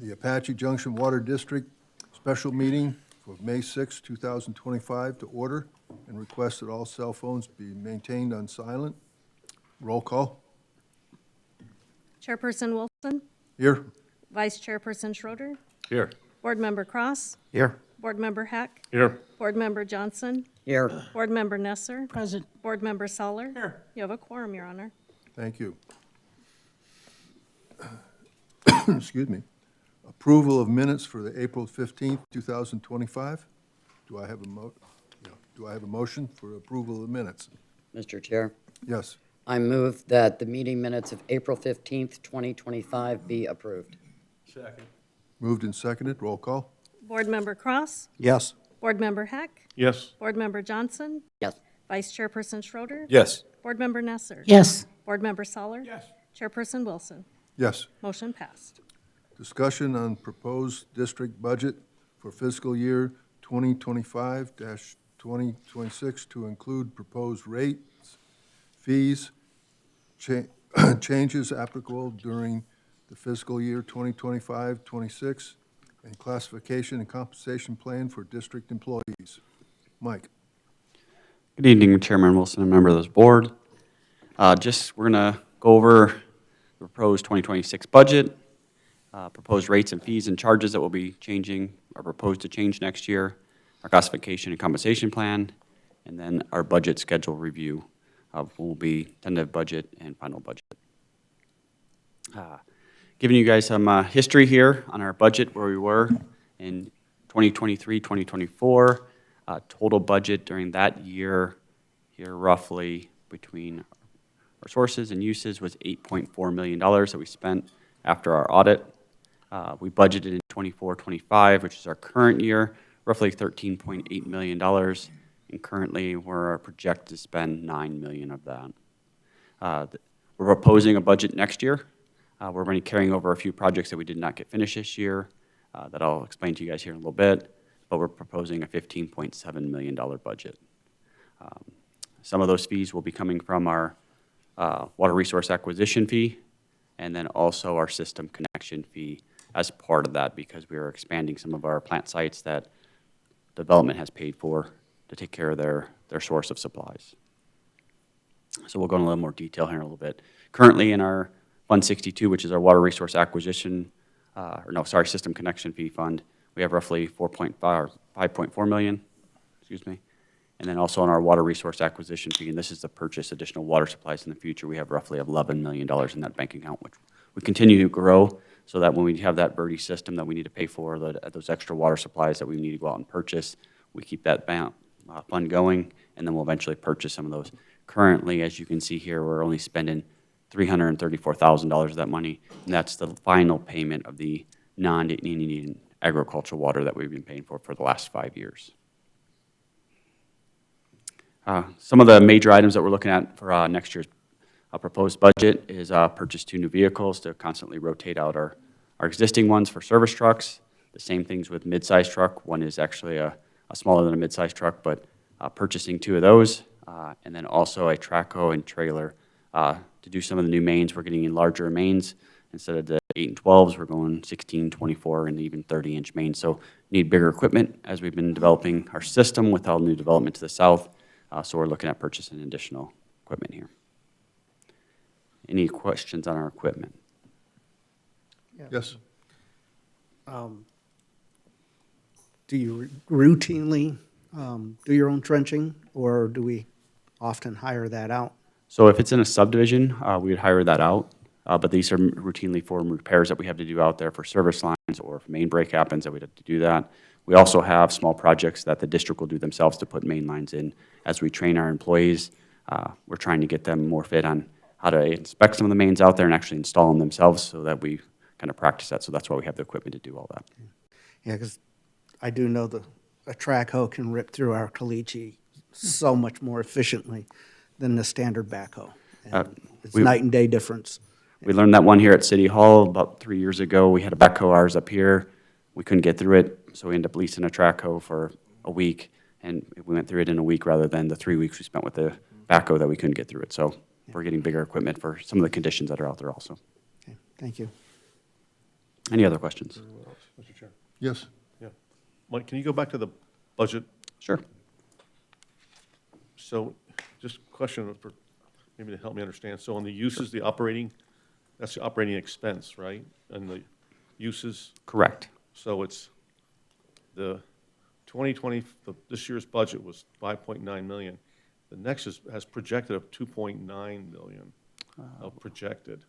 the Apache Junction Water District special meeting for May 6, 2025 to order and request that all cell phones be maintained on silent. Roll call. Chairperson Wilson, Here. Vice Chairperson Schroeder, Here. Board Member Cross, Here. Board Member Heck, Here. Board Member Johnson, Here. Board Member Nesser, Present. Board Member Soller. Here. You have a quorum, Your Honor. Thank you. Excuse me. Approval of minutes for the April 15th, 2025. Do I have a motion for approval of the minutes? Mr. Chair, Yes. I move that the meeting minutes of April 15th, 2025 be approved. Second. Moved and seconded. Roll call. Board Member Cross, Yes. Board Member Heck, Yes. Board Member Johnson, Yes. Vice Chairperson Schroeder, Yes. Board Member Nesser. Yes. Board Member Soller. Yes. Chairperson Wilson. Yes. Motion passed. Discussion on proposed district budget for fiscal year 2025-2026 to include proposed rates, fees, changes applicable during the fiscal year 2025-26, and classification and compensation plan for district employees. Mike. Good evening, Chairman Wilson and member of this board. We're going to go over the proposed 2026 budget, proposed rates and fees and charges that will be changing or proposed to change next year, our classification and compensation plan, and then our budget schedule review of what will be tentative budget and final budget. Giving you guys some history here on our budget, where we were in 2023, 2024. Total budget during that year here roughly between our sources and uses was $8.4 million that we spent after our audit. We budgeted in 24-25, which is our current year, roughly $13.8 million, and currently we're projected to spend $9 million of that. We're proposing a budget next year. We're going to be carrying over a few projects that we did not get finished this year that I'll explain to you guys here in a little bit, but we're proposing a $15.7 million budget. Some of those fees will be coming from our water resource acquisition fee, and then also our system connection fee as part of that, because we are expanding some of our plant sites that development has paid for to take care of their source of supplies. So we'll go into a little more detail here in a little bit. Currently in our Fund 62, which is our water resource acquisition, system connection fee fund, we have roughly 5.4 million, and then also on our water resource acquisition fee, and this is to purchase additional water supplies in the future, we have roughly $11 million in that bank account, which we continue to grow so that when we have that Verde system that we need to pay for, those extra water supplies that we need to go out and purchase, we keep that fund going, and then we'll eventually purchase some of those. Currently, as you can see here, we're only spending $334,000 of that money, and that's the final payment of the non-Indian agricultural water that we've been paying for the last 5 years. Some of the major items that we're looking at for next year's proposed budget is purchase 2 new vehicles to constantly rotate out our existing ones for service trucks. The same things with mid-size truck. One is actually a smaller than a mid-size truck, but purchasing 2 of those. And then also a track hoe and trailer to do some of the new mains. We're getting in larger mains. Instead of the 8 and 12s, we're going 16, 24, and even 30-inch mains. So need bigger equipment as we've been developing our system with all new development to the south. So we're looking at purchasing additional equipment here. Any questions on our equipment? Yes. Do you routinely do your own trenching, or do we often hire that out? So if it's in a subdivision, we would hire that out. But these are routinely for repairs that we have to do out there for service lines, or if main break happens that we'd have to do that. We also have small projects that the district will do themselves to put main lines in. As we train our employees, we're trying to get them more fit on how to inspect some of the mains out there and actually install them themselves so that we kind of practice that. So that's why we have the equipment to do all that. Yeah, because I do know a track hoe can rip through our caliche so much more efficiently than the standard backhoe. It's night and day difference. We learned that one here at City Hall about 3 years ago. We had a backhoe ours up here. We couldn't get through it, so we ended up leasing a track hoe for a week, and we went through it in a week rather than the 3 weeks we spent with the backhoe that we couldn't get through it. So we're getting bigger equipment for some of the conditions that are out there also. Okay, thank you. Any other questions? Mr. Chair. Yes. Yeah. Mike, can you go back to the budget? Sure. So just a question for, maybe to help me understand. So on the uses, the operating, that's the operating expense, right? And the uses, Correct. so it's the 2020, this year's budget was 5.9 million. The next has projected of 2.9 million of projected.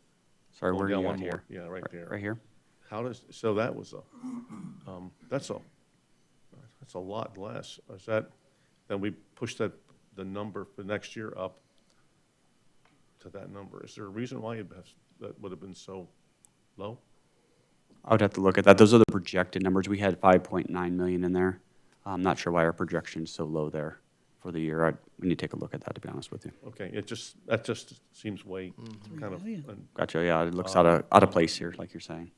Sorry, Going where are down you one at more. here? Yeah, right there. Right here? How does, so that was that's a lot less. Is that, then we pushed the number for next year up to that number. Is there a reason why that would have been so low? I would have to look at that. Those are the projected numbers. We had 5.9 million in there. I'm not sure why our projection is so low there for the year. We need to take a look at that, to be honest with you. Okay, that just seems way kind of, Gotcha, yeah, it looks out of place here, like you're saying.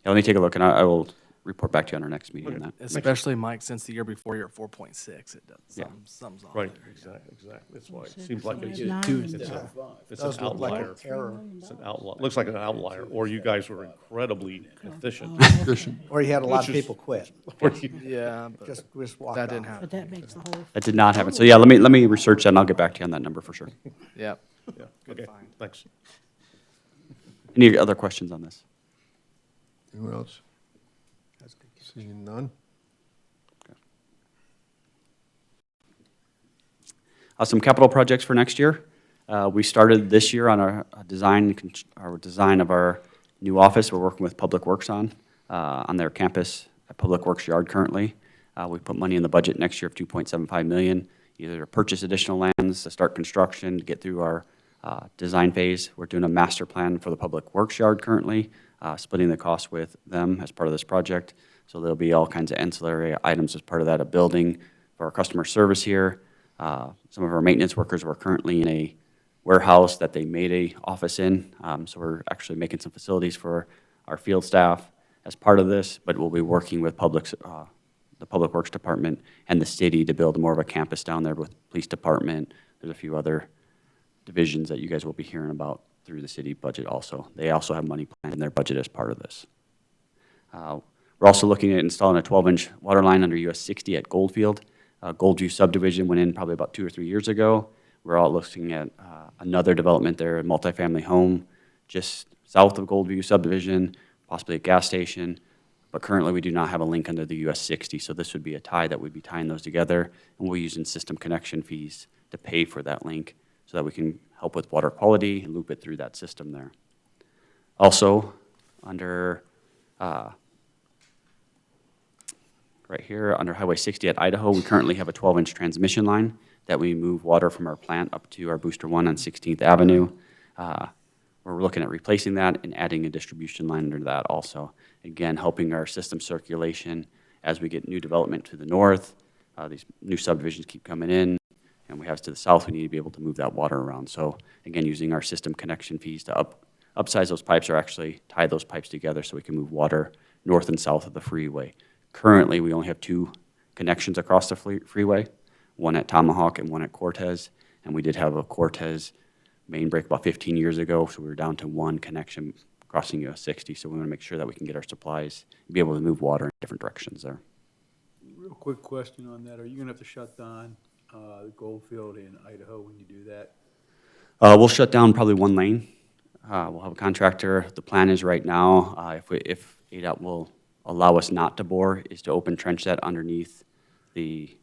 Yeah, let me take a look, and I will report back to you on our next meeting on that. Especially, Mike, since the year before you're at 4.6, it does, Yeah. something's off right, there. exactly. That's why it seems like it's Does an look like an outlier. error. It's an outlier, looks like an outlier, or you guys were incredibly efficient. Efficient. Or you had a lot of Which is- people quit, Yeah, but just walked that didn't off. happen. But that makes the whole, That did not happen. So yeah, let me research that, and I'll get back to you on that number for sure. Yep. Yeah, okay, thanks. Any other questions on this? Anyone else? Seeing none? Some capital projects for next year. We started this year on our design of our new office we're working with Public Works on their campus at Public Works Yard currently. We put money in the budget next year of 2.75 million, either to purchase additional lands, to start construction, to get through our design phase. We're doing a master plan for the Public Works Yard currently, splitting the cost with them as part of this project. So there'll be all kinds of ancillary items as part of that, a building for our customer service here. Some of our maintenance workers were currently in a warehouse that they made a office in. So we're actually making some facilities for our field staff as part of this, but we'll be working with the Public Works Department and the city to build more of a campus down there with police department. There's a few other divisions that you guys will be hearing about through the city budget also. They also have money planned in their budget as part of this. We're also looking at installing a 12-inch water line under US 60 at Goldfield. Goldview subdivision went in probably about 2 or 3 years ago. We're all looking at another development there, a multifamily home just south of Goldview subdivision, possibly a gas station. But currently, we do not have a link under the US 60, so this would be a tie that would be tying those together, and we're using system connection fees to pay for that link so that we can help with water quality and loop it through that system there. Also, under right here, under Highway 60 at Idaho, we currently have a 12-inch transmission line that we move water from our plant up to our Booster 1 on 16th Avenue. We're looking at replacing that and adding a distribution line under that also. Again, helping our system circulation as we get new development to the north. These new subdivisions keep coming in, and we have to the south, we need to be able to move that water around. So again, using our system connection fees to upsize those pipes or actually tie those pipes together so we can move water north and south of the freeway. Currently, we only have 2 connections across the freeway, one at Tomahawk and one at Cortez, and we did have a Cortez main break about 15 years ago, so we were down to 1 connection crossing US 60, so we want to make sure that we can get our supplies and be able to move water in different directions there. Real quick question on that. Are you going to have to shut down Goldfield in Idaho when you do that? We'll shut down probably 1 lane. We'll have a contractor. The plan is right now, if ADOT will allow us not to bore, is to open trench that underneath the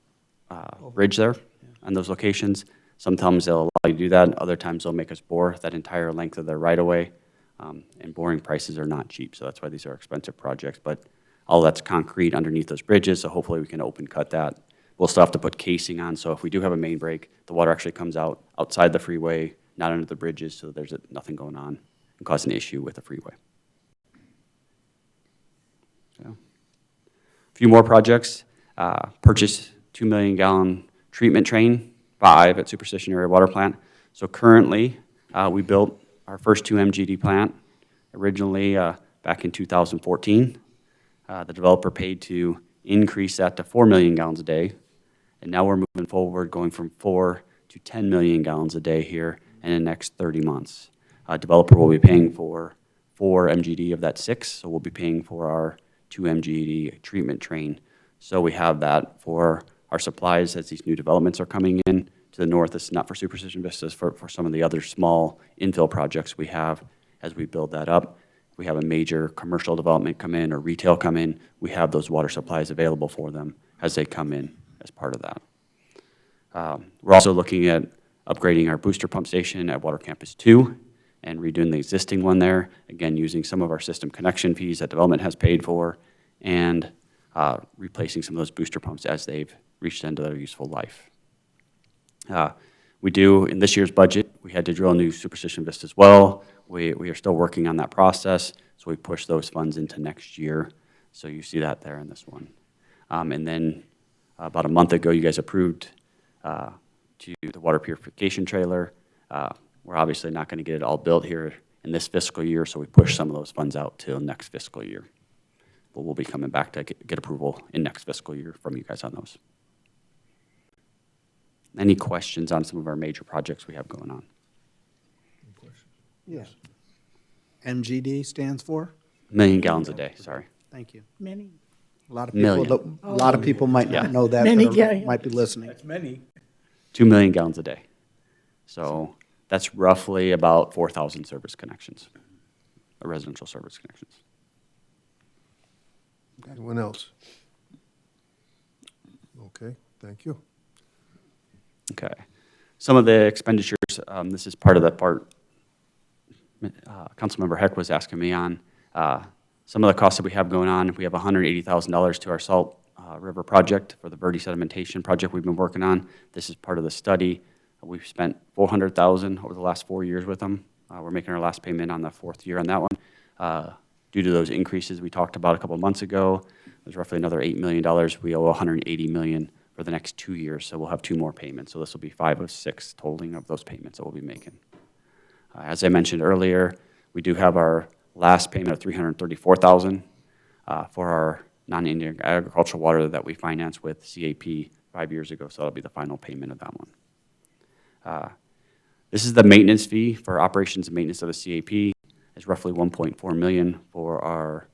bridge there on those locations. Sometimes they'll allow you to do that. Other times they'll make us bore that entire length of their right-of-way. And boring prices are not cheap, so that's why these are expensive projects. But all that's concrete underneath those bridges, so hopefully we can open cut that. We'll still have to put casing on, so if we do have a main break, the water actually comes out outside the freeway, not under the bridges, so there's nothing going on and cause an issue with the freeway. So, a few more projects. Purchase 2 million gallon treatment train, 5 at Superstition Area Water Plant. So currently, we built our first 2 MGD plant originally back in 2014. The developer paid to increase that to 4 million gallons a day. And now we're moving forward, going from 4 to 10 million gallons a day here in the next 30 months. Developer will be paying for 4 MGD of that 6, so we'll be paying for our 2 MGD treatment train. So we have that for our supplies as these new developments are coming in. To the north, it's not for Superstition Vistas, for some of the other small infill projects we have as we build that up. If we have a major commercial development come in or retail come in, we have those water supplies available for them as they come in as part of that. We're also looking at upgrading our booster pump station at Water Campus 2 and redoing the existing one there, again, using some of our system connection fees that development has paid for, and replacing some of those booster pumps as they've reached the end of their useful life. We do, in this year's budget, we had to drill a new Superstition Vistas well. We are still working on that process, so we push those funds into next year. So you see that there in this one. And then about a month ago, you guys approved to the water purification trailer. We're obviously not going to get it all built here in this fiscal year, so we push some of those funds out till next fiscal year. But we'll be coming back to get approval in next fiscal year from you guys on those. Any questions on some of our major projects we have going on? Yes. MGD stands for? Million gallons a day, sorry. Thank you. Many. A lot of Million. people, a lot of people might Yeah. not know that, Many, but yeah. might be listening. That's many. 2 million gallons a day. So that's roughly about 4,000 service connections, residential service connections. Anyone else? Okay, thank you. Okay. Some of the expenditures, this is part of the part Councilmember Heck was asking me on. Some of the costs that we have going on, we have $180,000 to our Salt River project for the Verde sedimentation project we've been working on. This is part of the study. We've spent $400,000 over the last 4 years with them. We're making our last payment on the 4th year on that one. Due to those increases we talked about a couple of months ago, there's roughly another $8 million. We owe $180 million for the next 2 years, so we'll have 2 more payments. So this will be 5 of 6 totaling of those payments that we'll be making. As I mentioned earlier, we do have our last payment of $334,000 for our non-Indian agricultural water that we financed with CAP 5 years ago, so that'll be the final payment of that one. This is the maintenance fee for operations and maintenance of the CAP. It's roughly $1.4 million for our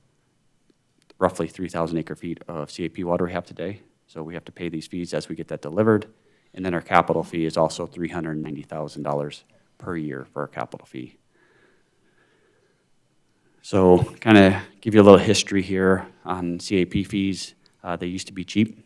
roughly 3,000 acre feet of CAP water we have today. So we have to pay these fees as we get that delivered. And then our capital fee is also $390,000 per year for our capital fee. So kind of give you a little history here on CAP fees. They used to be cheap,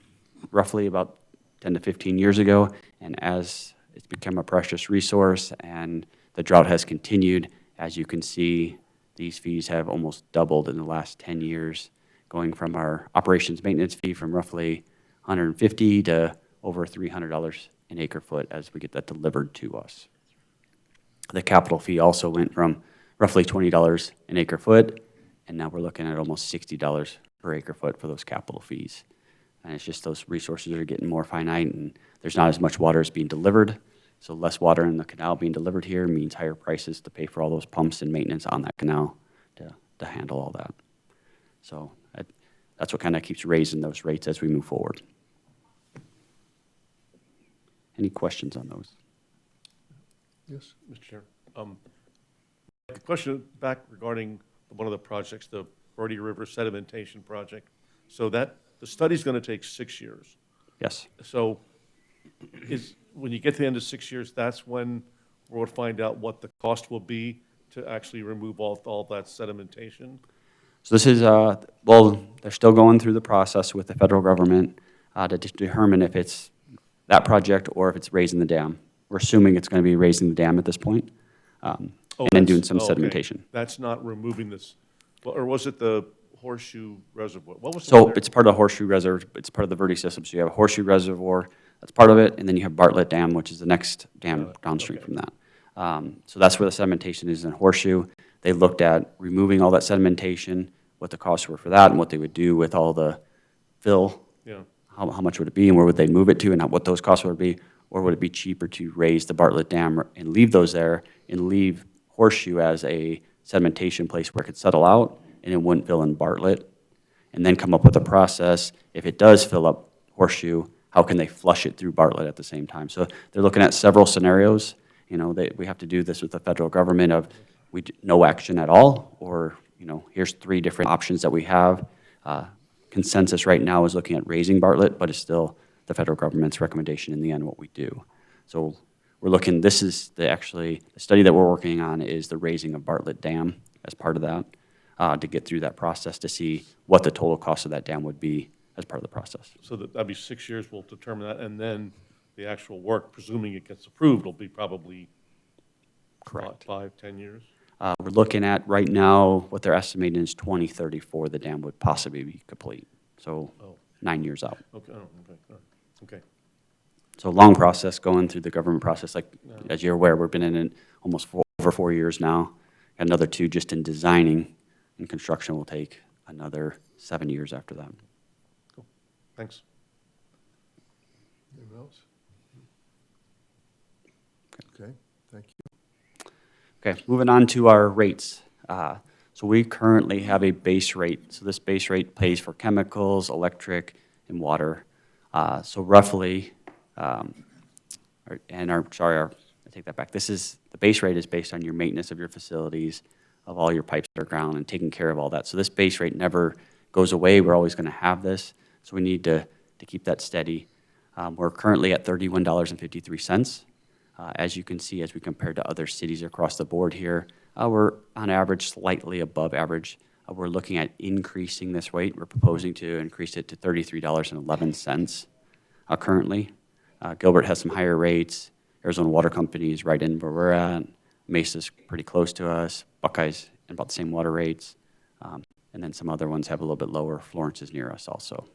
roughly about 10 to 15 years ago. And as it's become a precious resource and the drought has continued, as you can see, these fees have almost doubled in the last 10 years, going from our operations maintenance fee from roughly $150 to over $300 an acre foot as we get that delivered to us. The capital fee also went from roughly $20 an acre foot, and now we're looking at almost $60 per acre foot for those capital fees. And it's just those resources are getting more finite, and there's not as much water as being delivered. So less water in the canal being delivered here means higher prices to pay for all those pumps and maintenance on that canal to handle all that. So that's what kind of keeps raising those rates as we move forward. Any questions on those? Yes? Mr. Chair. A question back regarding one of the projects, the Verde River sedimentation project. So that, the study's going to take 6 years. Yes. So when you get to the end of 6 years, that's when we'll find out what the cost will be to actually remove all that sedimentation? So this is, well, they're still going through the process with the federal government to determine if it's that project or if it's raising the dam. We're assuming it's going to be raising the dam at this point, and then doing some sedimentation. That's not removing this, or was it the Horseshoe Reservoir? What was the So other? it's part of the Horseshoe Reservoir, it's part of the Verde system. So you have a Horseshoe Reservoir, that's part of it, and then you have Bartlett Dam, which is the next dam downstream from that. So that's where the sedimentation is in Horseshoe. They looked at removing all that sedimentation, what the costs were for that, and what they would do with all the fill. Yeah. How much would it be, and where would they move it to, and what those costs would be, or would it be cheaper to raise the Bartlett Dam and leave those there, and leave Horseshoe as a sedimentation place where it could settle out, and it wouldn't fill in Bartlett, and then come up with a process, if it does fill up Horseshoe, how can they flush it through Bartlett at the same time? So they're looking at several scenarios. You know, we have to do this with the federal government of, no action at all, or, here's 3 different options that we have. Consensus right now is looking at raising Bartlett, but it's still the federal government's recommendation in the end what we do. So we're looking, this is the study that we're working on is the raising of Bartlett Dam as part of that, to get through that process to see what the total cost of that dam would be as part of the process. So that'd be 6 years, we'll determine that, and then the actual work, presuming it gets approved, will be probably Correct. 5, 10 years? We're looking at, right now, what they're estimating is 2034, the dam would possibly be complete. So Oh. 9 years out. Okay, oh, okay, all right, okay. So long process going through the government process. Like, as you're aware, we've been in it almost over 4 years now. Another 2 just in designing, and construction will take another 7 years after that. Cool, thanks. Anyone else? Okay, thank you. Okay, moving on to our rates. So we currently have a base rate. So this base rate pays for chemicals, electric, and water. So roughly, I take that back. The base rate is based on your maintenance of your facilities, of all your pipes that are ground, and taking care of all that. So this base rate never goes away. We're always going to have this. So we need to keep that steady. We're currently at $31.53. As you can see, as we compare to other cities across the board here, we're on average slightly above average. We're looking at increasing this rate. We're proposing to increase it to $33.11 currently. Gilbert has some higher rates. Arizona Water Company is right in where we're at. Mesa's pretty close to us. Buckeye's in about the same water rates. And then some other ones have a little bit lower. Florence is near us also.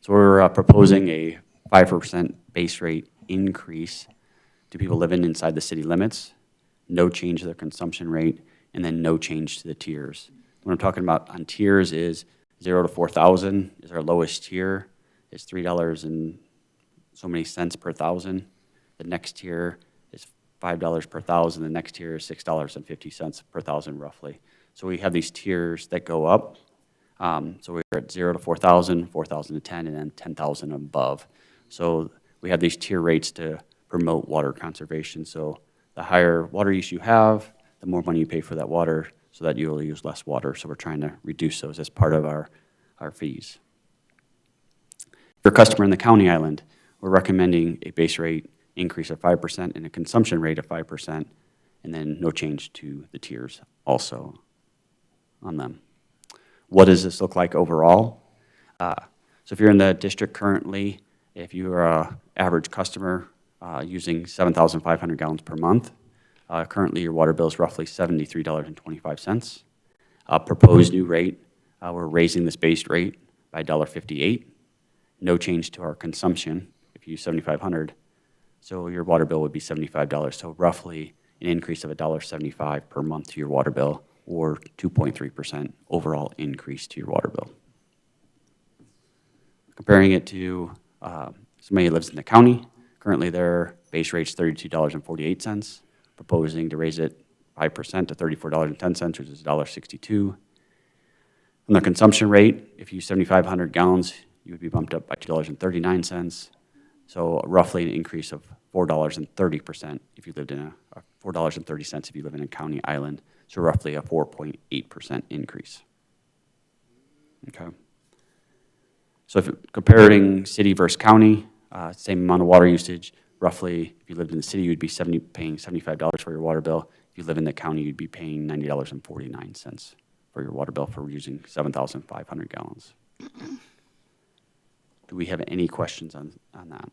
So we're proposing a 5% base rate increase to people living inside the city limits, no change to their consumption rate, and then no change to the tiers. What I'm talking about on tiers is 0 to 4,000 is our lowest tier. It's $3 and so many cents per thousand. The next tier is $5 per thousand. The next tier is $6.50 per thousand roughly. So we have these tiers that go up. So we're at 0 to 4,000, 4,000 to 10, and then 10,000 above. So we have these tier rates to promote water conservation. So the higher water use you have, the more money you pay for that water so that you'll use less water. So we're trying to reduce those as part of our fees. For a customer in the county island, we're recommending a base rate increase of 5% and a consumption rate of 5%, and then no change to the tiers also on them. What does this look like overall? So if you're in the district currently, if you are an average customer using 7,500 gallons per month, currently your water bill is roughly $73.25. Proposed new rate, we're raising this base rate by $1.58. No change to our consumption if you use 7,500. So your water bill would be $75. So roughly an increase of $1.75 per month to your water bill, or 2.3% overall increase to your water bill. Comparing it to somebody who lives in the county, currently their base rate is $32.48, proposing to raise it 5% to $34.10, which is $1.62. On the consumption rate, if you use 7,500 gallons, you would be bumped up by $2.39. So roughly an increase of $4.30% if you lived in $4.30 if you live in a county island. So roughly a 4.8% increase. Okay. So if comparing city versus county, same amount of water usage, roughly if you lived in the city, you'd be paying $75 for your water bill. If you live in the county, you'd be paying $90.49 for your water bill for using 7,500 gallons. Do we have any questions on that?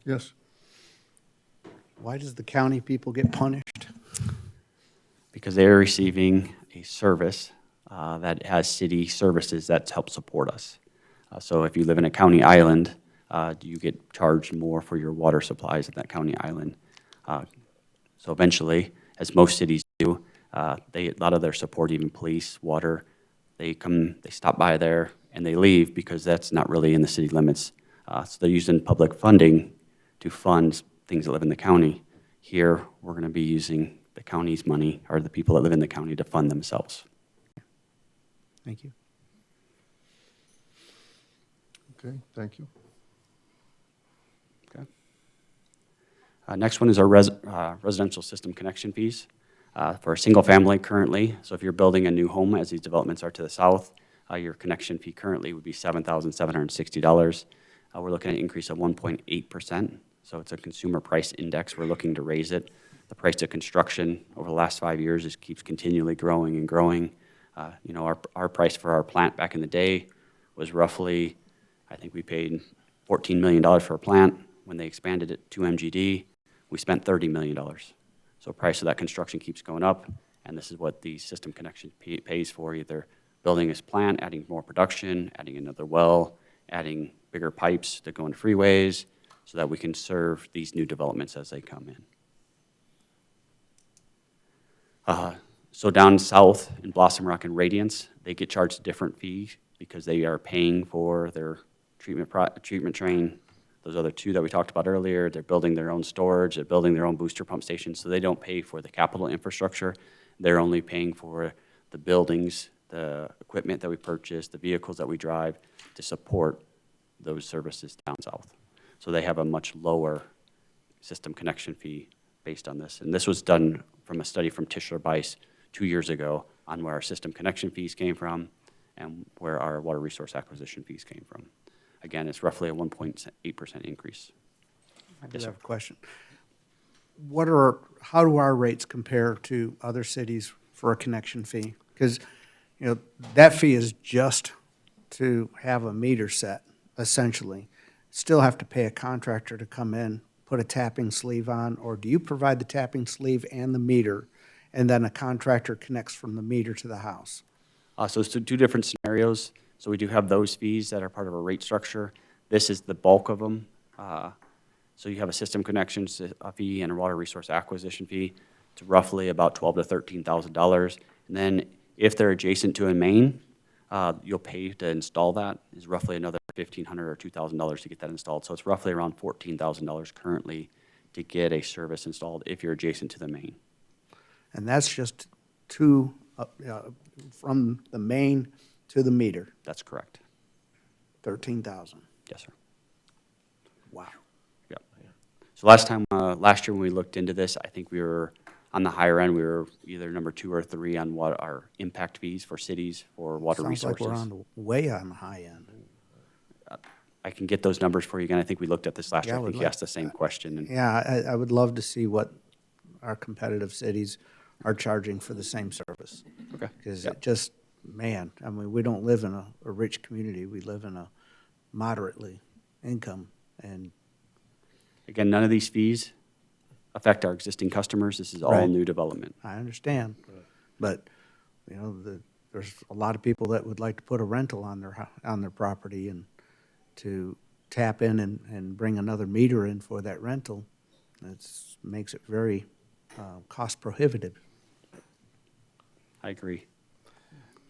Yes. Why does the county people get punished? Because they're receiving a service that has city services that help support us. So if you live in a county island, you get charged more for your water supplies at that county island. So eventually, as most cities do, a lot of their support, even police, water, they stop by there and they leave because that's not really in the city limits. So they're using public funding to fund things that live in the county. Here, we're going to be using the county's money, or the people that live in the county, to fund themselves. Thank you. Okay, thank you. Okay. Next one is our residential system connection fees for a single family currently. So if you're building a new home, as these developments are to the south, your connection fee currently would be $7,760. We're looking at an increase of 1.8%. So it's a consumer price index. We're looking to raise it. The price of construction over the last 5 years just keeps continually growing and growing. You know, our price for our plant back in the day was roughly, I think we paid $14 million for a plant. When they expanded it to MGD, we spent $30 million. So price of that construction keeps going up, and this is what the system connection pays for, either building this plant, adding more production, adding another well, adding bigger pipes that go into freeways, so that we can serve these new developments as they come in. So down south in Blossom Rock and Radiance, they get charged a different fee because they are paying for their treatment train. Those other two that we talked about earlier, they're building their own storage, they're building their own booster pump stations, so they don't pay for the capital infrastructure. They're only paying for the buildings, the equipment that we purchase, the vehicles that we drive to support those services down south. So they have a much lower system connection fee based on this. And this was done from a study from Tischler-Bice 2 years ago on where our system connection fees came from and where our water resource acquisition fees came from. Again, it's roughly a 1.8% increase. I do have a question. How do our rates compare to other cities for a connection fee? Because, you know, that fee is just to have a meter set, essentially. Still have to pay a contractor to come in, put a tapping sleeve on, or do you provide the tapping sleeve and the meter, and then a contractor connects from the meter to the house? So it's two different scenarios. So we do have those fees that are part of a rate structure. This is the bulk of them. So you have a system connections fee and a water resource acquisition fee. It's roughly about $12,000 to $13,000. And then if they're adjacent to a main, you'll pay to install that. Is roughly another $1,500 or $2,000 to get that installed. So it's roughly around $14,000 currently to get a service installed if you're adjacent to the main. And that's just from the main to the meter, That's correct. 13,000. Yes, sir. Wow. Yep. So last year when we looked into this, I think we were on the higher end. We were either number 2 or 3 on what our impact fees for cities for water resources. Sounds like we're way on the high end. I can get those numbers for you again. I think we looked at this last Yeah, year. I I would think you like asked the same question. And Yeah, I would love to see what our competitive cities are charging for the same service. Okay. Because Yep. it just, man, I mean, we don't live in a rich community. We live in a moderately income, and Again, none of these fees affect our existing customers. This is all Right. new development. I understand. But, you know, there's a lot of people that would like to put a rental on their property, and to tap in and bring another meter in for that rental, makes it very cost prohibitive. I agree.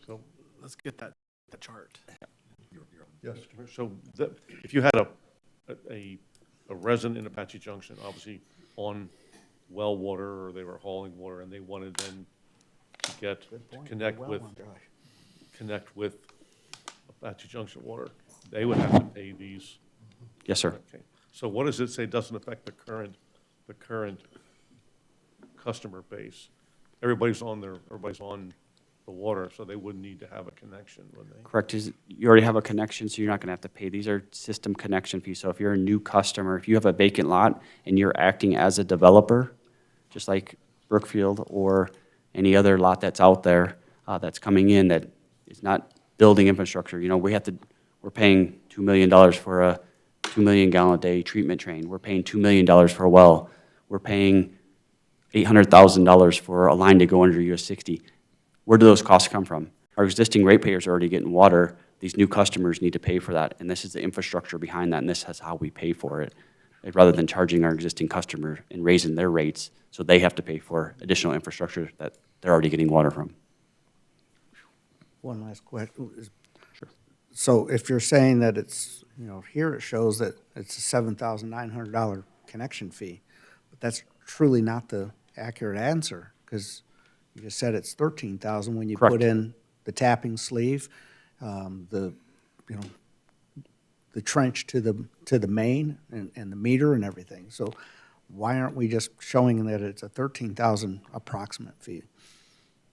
So, Let's get that chart. Yes. so if you had a resident in Apache Junction, obviously on well water, or they were hauling water, and they wanted then to connect with Apache Junction water, they would have to pay these. Yes, sir. Okay. So what does it say doesn't affect the current customer base? Everybody's on the water, so they wouldn't need to have a connection, would they? Correct. You already have a connection, so you're not going to have to pay. These are system connection fees. So if you're a new customer, if you have a vacant lot and you're acting as a developer, just like Brookfield or any other lot that's out there that's coming in that is not building infrastructure, you know, we're paying $2 million for a 2 million gallon a day treatment train. We're paying $2 million for a well. We're paying $800,000 for a line to go under US 60. Where do those costs come from? Our existing ratepayers are already getting water. These new customers need to pay for that, and this is the infrastructure behind that, and this is how we pay for it, rather than charging our existing customer and raising their rates, so they have to pay for additional infrastructure that they're already getting water from. One last question. Sure. So if you're saying that it's, you know, here it shows that it's a $7,900 connection fee, but that's truly not the accurate answer, because you just said it's 13,000 when you Correct. put in the tapping sleeve, the trench to the main and the meter and everything. So why aren't we just showing that it's a 13,000 approximate fee?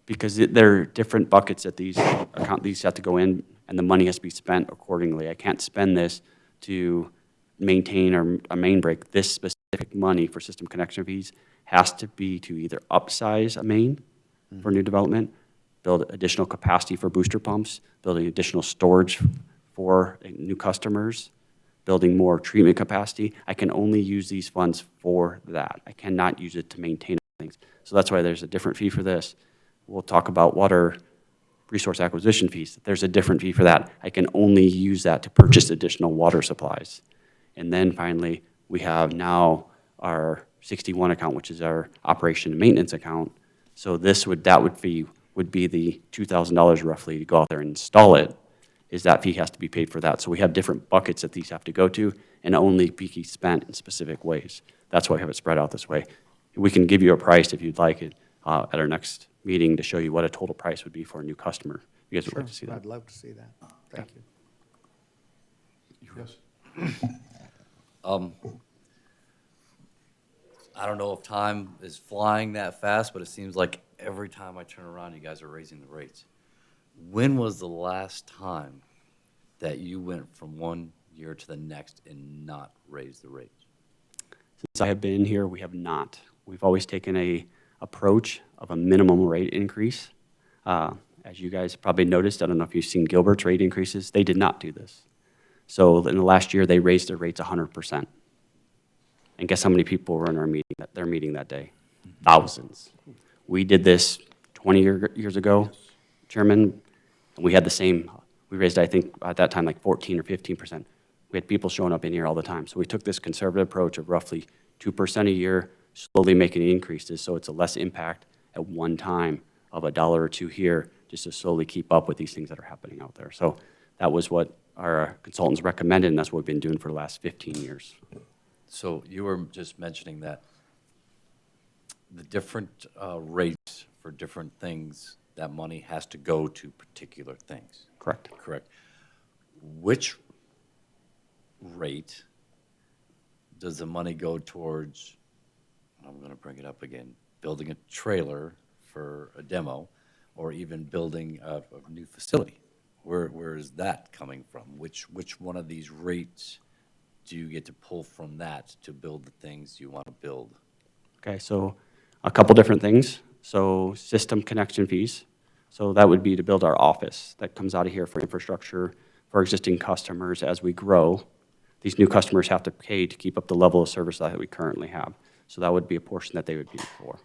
Because there are different buckets that these have to go in, and the money has to be spent accordingly. I can't spend this to maintain a main break. This specific money for system connection fees has to be to either upsize a main for new development, build additional capacity for booster pumps, building additional storage for new customers, building more treatment capacity. I can only use these funds for that. I cannot use it to maintain things. So that's why there's a different fee for this. We'll talk about water resource acquisition fees. There's a different fee for that. I can only use that to purchase additional water supplies. And then finally, we have now our 61 account, which is our operation and maintenance account. So that would be the $2,000 roughly to go out there and install it, is that fee has to be paid for that. So we have different buckets that these have to go to and only be spent in specific ways. That's why we have it spread out this way. We can give you a price if you'd like it at our next meeting to show you what a total price would be for a new customer. You guys would like to see that? I'd love to see that. Thank you. Yes. I don't know if time is flying that fast, but it seems like every time I turn around, you guys are raising the rates. When was the last time that you went from one year to the next and not raised the rates? Since I have been here, we have not. We've always taken a approach of a minimum rate increase. As you guys probably noticed, I don't know if you've seen Gilbert's rate increases, they did not do this. So in the last year, they raised their rates 100%. And guess how many people were in their meeting that day? Thousands. We did this 20 years ago, Chairman, and we had the same, we raised, I think, at that time, like 14 or 15%. We had people showing up in here all the time. So we took this conservative approach of roughly 2% a year, slowly making increases so it's a less impact at one time of $1 or $2 here, just to slowly keep up with these things that are happening out there. So that was what our consultants recommended, and that's what we've been doing for the last 15 years. So you were just mentioning that the different rates for different things, that money has to go to particular things. Correct. Correct. Which rate does the money go towards, I'm going to bring it up again, building a trailer for a demo, or even building a new facility? Where is that coming from? Which one of these rates do you get to pull from that to build the things you want to build? Okay, so a couple different things. So system connection fees. So that would be to build our office. That comes out of here for infrastructure for existing customers as we grow. These new customers have to pay to keep up the level of service that we currently have. So that would be a portion that they would pay for.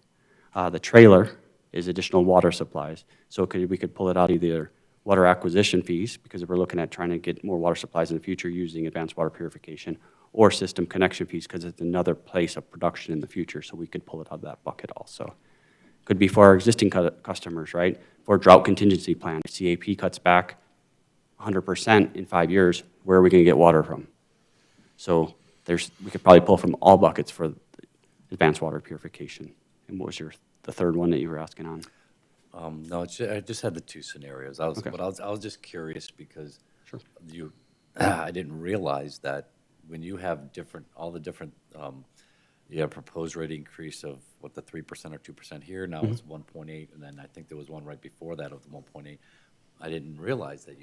The trailer is additional water supplies. So we could pull it out either water acquisition fees, because we're looking at trying to get more water supplies in the future using advanced water purification, or system connection fees, because it's another place of production in the future, so we could pull it out of that bucket also. Could be for our existing customers, right? For a drought contingency plan, if CAP cuts back 100% in 5 years, where are we going to get water from? So we could probably pull from all buckets for advanced water purification. And what was the third one that you were asking on? No, I just had the two scenarios. Okay. But I was just curious because Sure. I didn't realize that when you have all the different, you have proposed rate increase of what, the 3% or 2% here, now it's 1.8, and then I think there was one right before that of the 1.8. I didn't realize that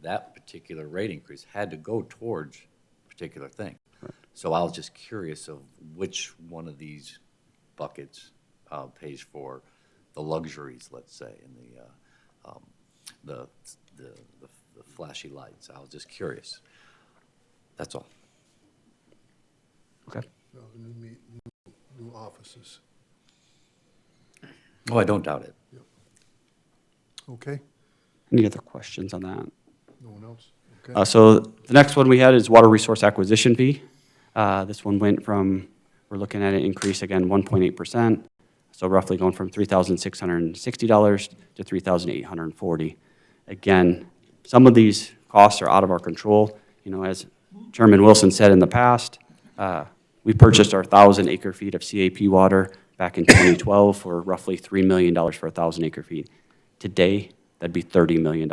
that particular rate increase had to go towards a particular thing. Right. So I was just curious of which one of these buckets pays for the luxuries, let's say, and the flashy lights. I was just curious. That's all. Okay. Well, new offices. Oh, I don't doubt it. Okay, Any other questions on that? no one else? Okay. So the next one we had is water resource acquisition fee. This one went from, we're looking at an increase again, 1.8%. So roughly going from $3,660 to $3,840. Again, some of these costs are out of our control. You know, as Chairman Wilson said in the past, we purchased our 1,000 acre feet of CAP water back in 2012 for roughly $3 million for 1,000 acre feet. Today, that'd be $30 million.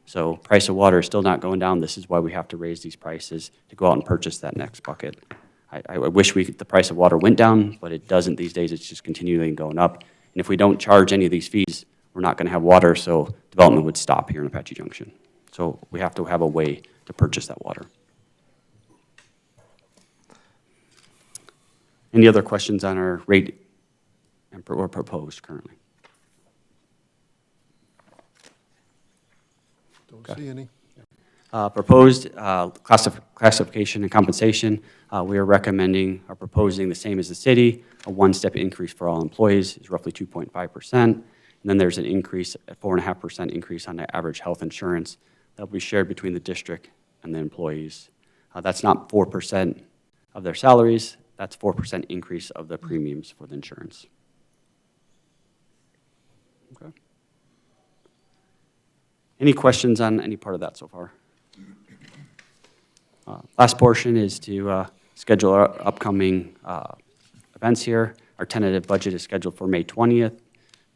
So price of water is still not going down. This is why we have to raise these prices to go out and purchase that next bucket. I wish the price of water went down, but it doesn't these days. It's just continually going up. And if we don't charge any of these fees, we're not going to have water, so development would stop here in Apache Junction. So we have to have a way to purchase that water. Any other questions on our rate or proposed currently? Don't see any. Proposed classification and compensation, we are recommending or proposing the same as the city. A one-step increase for all employees is roughly 2.5%. And then there's an increase, a 4.5% increase on the average health insurance that will be shared between the district and the employees. That's not 4% of their salaries. That's 4% increase of the premiums for the insurance. Okay. Any questions on any part of that so far? Last portion is to schedule our upcoming events here. Our tentative budget is scheduled for May 20th,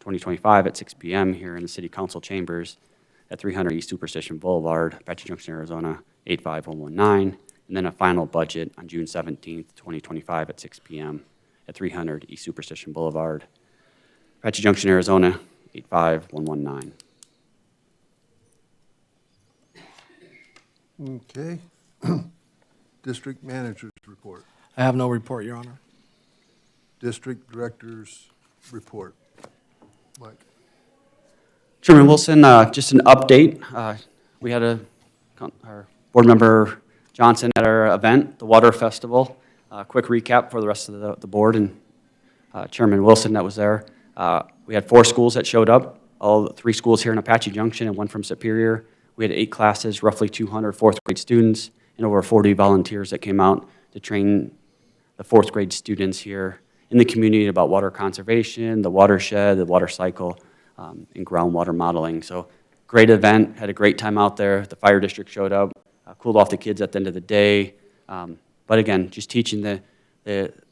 2025 at 6 p.m. here in the City Council chambers at 300 East Superstition Boulevard, Apache Junction, Arizona, 85119. And then a final budget on June 17th, 2025 at 6 p.m. at 300 East Superstition Boulevard, Apache Junction, Arizona, 85119. Okay. District Manager's Report. I have no report, Your Honor. District Director's Report. Mike. Chairman Wilson, just an update. We had our board member Johnson at our event, the Water Festival. Quick recap for the rest of the board and Chairman Wilson that was there. We had 4 schools that showed up, all 3 schools here in Apache Junction and 1 from Superior. We had 8 classes, roughly 200 fourth grade students, and over 40 volunteers that came out to train the fourth grade students here in the community about water conservation, the watershed, the water cycle, and groundwater modeling. So great event, had a great time out there. The fire district showed up, cooled off the kids at the end of the day. But again, just teaching the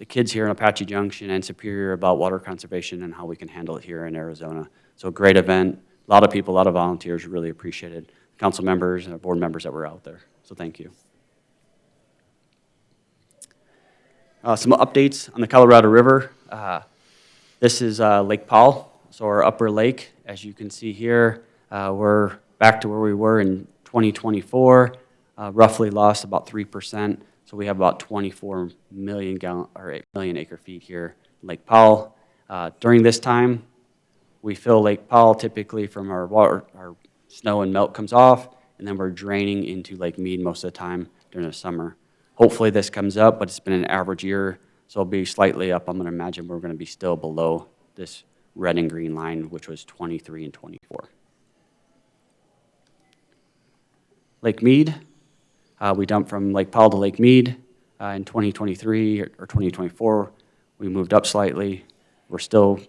kids here in Apache Junction and Superior about water conservation and how we can handle it here in Arizona. So great event, a lot of people, a lot of volunteers, really appreciated. Council members and board members that were out there. So thank you. Some updates on the Colorado River. This is Lake Powell, so our upper lake. As you can see here, we're back to where we were in 2024, roughly lost about 3%. So we have about 24 million gallon or 8 million acre feet here in Lake Powell. During this time, we fill Lake Powell typically from our water, our snow and melt comes off, and then we're draining into Lake Mead most of the time during the summer. Hopefully this comes up, but it's been an average year, so it'll be slightly up. I'm going to imagine we're going to be still below this red and green line, which was 23 and 24. Lake Mead, we dumped from Lake Powell to Lake Mead in 2023 or 2024. We moved up slightly. We're still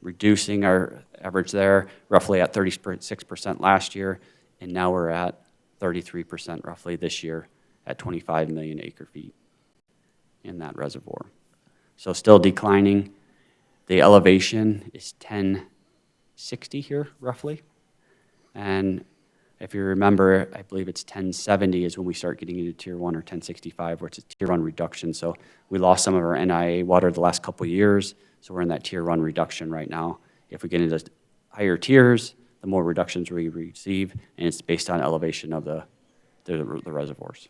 reducing our average there, roughly at 36% last year, and now we're at 33% roughly this year at 25 million acre feet in that reservoir. So still declining. The elevation is 1060 here roughly, and if you remember, I believe it's 1070 is when we start getting into tier 1 or 1065, where it's a tier 1 reduction. So we lost some of our NIA water the last couple of years, so we're in that tier 1 reduction right now. If we get into higher tiers, the more reductions we receive, and it's based on elevation of the reservoirs.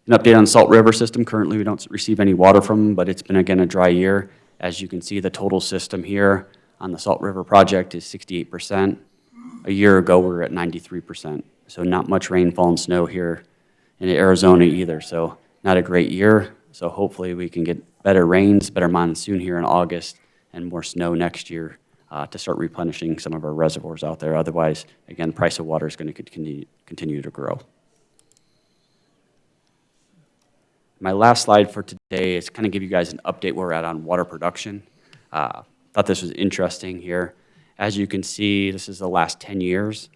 An update on Salt River system. Currently, we don't receive any water from them, but it's been, again, a dry year. As you can see, the total system here on the Salt River project is 68%. A year ago, we were at 93%. So not much rainfall and snow here in Arizona either. So not a great year. So hopefully we can get better rains, better monsoon here in August, and more snow next year to start replenishing some of our reservoirs out there. Otherwise, again, the price of water is going to continue to grow. My last slide for today is kind of give you guys an update where we're at on water production. Thought this was interesting here. As you can see, this is the last 10 years.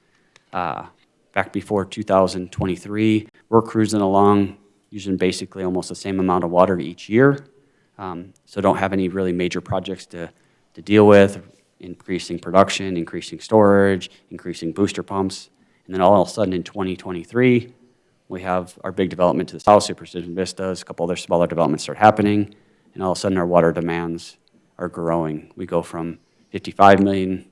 Back before 2023, we're cruising along using basically almost the same amount of water each year. So don't have any really major projects to deal with, increasing production, increasing storage, increasing booster pumps. And then all of a sudden in 2023, We have our big development to the south, Super Precision Vistas, a couple other smaller developments start happening, and all of a sudden our water demands are growing. We go from 55 million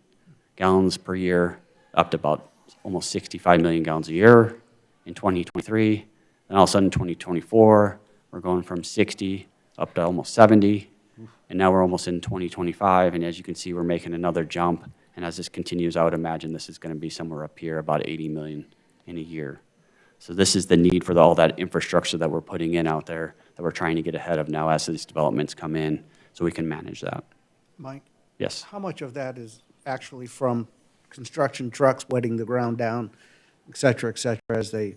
gallons per year up to about almost 65 million gallons a year in 2023. And all of a sudden, 2024, we're going from 60 up to almost 70. And now we're almost in 2025. And as you can see, we're making another jump. And as this continues, I would imagine this is going to be somewhere up here, about 80 million in a year. So this is the need for all that infrastructure that we're putting in out there that we're trying to get ahead of now as these developments come in so we can manage that. Mike, Yes. how much of that is actually from construction trucks wetting the ground down, et cetera, as they,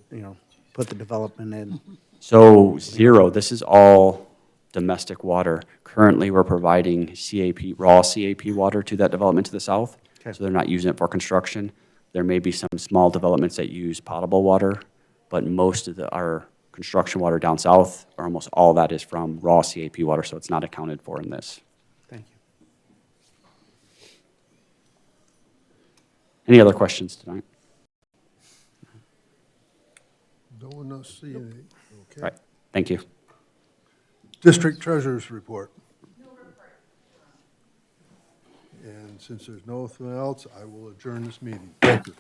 put the development in? So zero, this is all domestic water. Currently, we're providing CAP, raw CAP water to that development to the south. Okay. So they're not using it for construction. There may be some small developments that use potable water, but most of our construction water down south, or almost all of that is from raw CAP water, so it's not accounted for in this. Thank you. Any other questions tonight? No one else see any. All Okay. right, thank you. District Treasurer's Report. And since there's nothing else, I will adjourn this meeting. Thank you.